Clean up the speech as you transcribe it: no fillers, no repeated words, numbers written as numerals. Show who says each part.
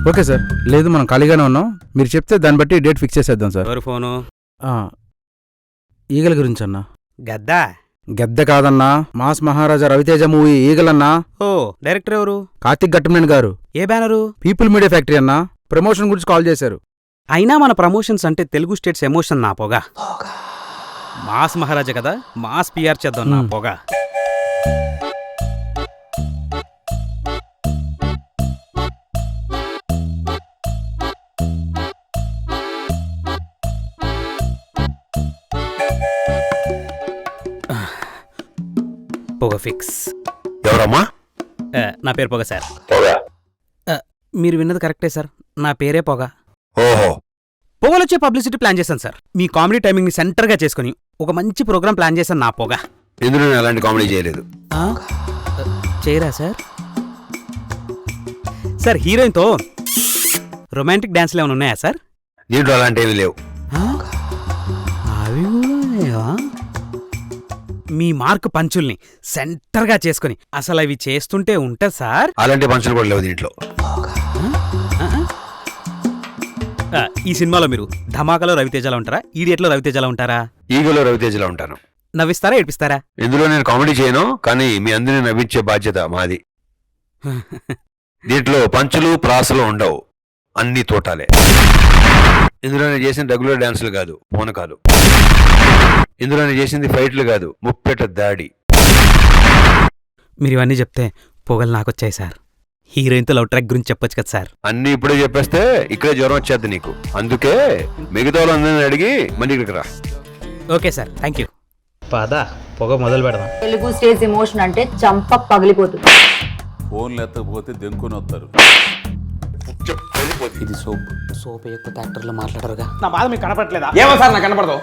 Speaker 1: Okay sir. లేదు మనం ఖాళీగానే ఉన్నాం, మీరు చెప్తే దాన్ని బట్టి డేట్ ఫిక్స్ చేసేద్దాం సార్.
Speaker 2: ఎవరు ఫోను?
Speaker 1: ఈగల గురించి అన్నా.
Speaker 2: గద్దా?
Speaker 1: గెద్ద కాదన్నా, మాస్ మహారాజా రవితేజ మూవీ ఈగలన్నా.
Speaker 2: ఓ, డైరెక్టర్ ఎవరు?
Speaker 1: కార్తిక్ ఘట్టమనేని గారు.
Speaker 2: ఏ బ్యానరు?
Speaker 1: పీపుల్ మీడియా ఫ్యాక్టరీ అన్నా. ప్రమోషన్ గురించి కాల్ చేశారు.
Speaker 2: అయినా మన ప్రమోషన్స్ అంటే తెలుగు స్టేట్స్ ఎమోషన్ నా పొగ. మాస్ మహారాజా కదా, మాస్ పిఆర్ చేద్దాం నా పొగ. పొగ ఫిక్స్.
Speaker 3: ఎవరమ్మా?
Speaker 2: నా పేరు పొగ సార్.
Speaker 3: పొగ?
Speaker 2: మీరు విన్నది కరెక్టే సార్, నా పేరే పొగ.
Speaker 3: ఓహో.
Speaker 2: పొగలొచ్చే పబ్లిసిటీ ప్లాన్ చేశాను సార్. మీ కామెడీ టైమింగ్ని సెంటర్గా చేసుకుని ఒక మంచి ప్రోగ్రామ్ ప్లాన్ చేశాను నా పొగ.
Speaker 3: ఇందులో నేను అలాంటి కామెడీ చేయలేదు.
Speaker 2: చేయరా సార్? సార్, హీరోయిన్తో రొమాంటిక్ డాన్స్లు ఏమైనా ఉన్నాయా సార్?
Speaker 3: దీంట్లో అలాంటివి లేవు.
Speaker 2: అవి కూడా లేవా? మీ మార్క్ పంచుల్ని సెంటర్గా చేసుకుని అసలు అవి చేస్తుంటే ఉంటుంది సార్.
Speaker 3: అలాంటి పంచులు కూడా లేవు దీంట్లో.
Speaker 2: ఈ సినిమాలో మీరు ధమాకాలో రవితేజలా ఉంటారా, ఈడియట్లో రవితేజలా ఉంటారా?
Speaker 3: ఈగలో రవితేజలా ఉంటాను.
Speaker 2: నవ్విస్తారా, ఏడిపిస్తారా?
Speaker 3: ఇందులో నేను కామెడీ చేయను, కానీ మీ అందరినీ నవ్వించే బాధ్యత మాది. దీంట్లో పంచులు ప్రాసలు ఉండవు, అన్ని తోటాలే. ఇందులో నేను చేసిన రెగ్యులర్ డాన్సులు కాదు, పూనకాలు. ఇందులో నేను చేసింది ఫైట్లు కాదు, ముప్పెట దాడి.
Speaker 2: మీరు ఇవన్నీ చెప్తే పొగలు నాకొచ్చాయి సార్. హీరోయిన్తో లవ్ ట్రాక్ గురించి చెప్పొచ్చు కదా సార్.
Speaker 3: అన్నీ ఇప్పుడే చెప్పేస్తే ఇక్కడే జ్వరం వచ్చేద్ది నీకు. అందుకే మిగతా వాళ్ళందరినీ అడిగి మళ్ళీ ఇక్కడికి రా.
Speaker 2: Okay sir, thank you. పదా పొగ మొదలు పెడదాం.
Speaker 4: తెలుగు స్టేజ్ ఎమోషన్ అంటే చంప పగిలిపోతుంది.
Speaker 5: ఫోన్లు ఎత్తకపోతే దెంకుని వస్తారు.
Speaker 2: ఇది సోప్. సోప్ ఎక్కువ యాక్టర్లు మాట్లాడరుగా.
Speaker 6: నా బాధ మీకు కనపడలేదా? ఏమో సార్ నాకు కనపడదు.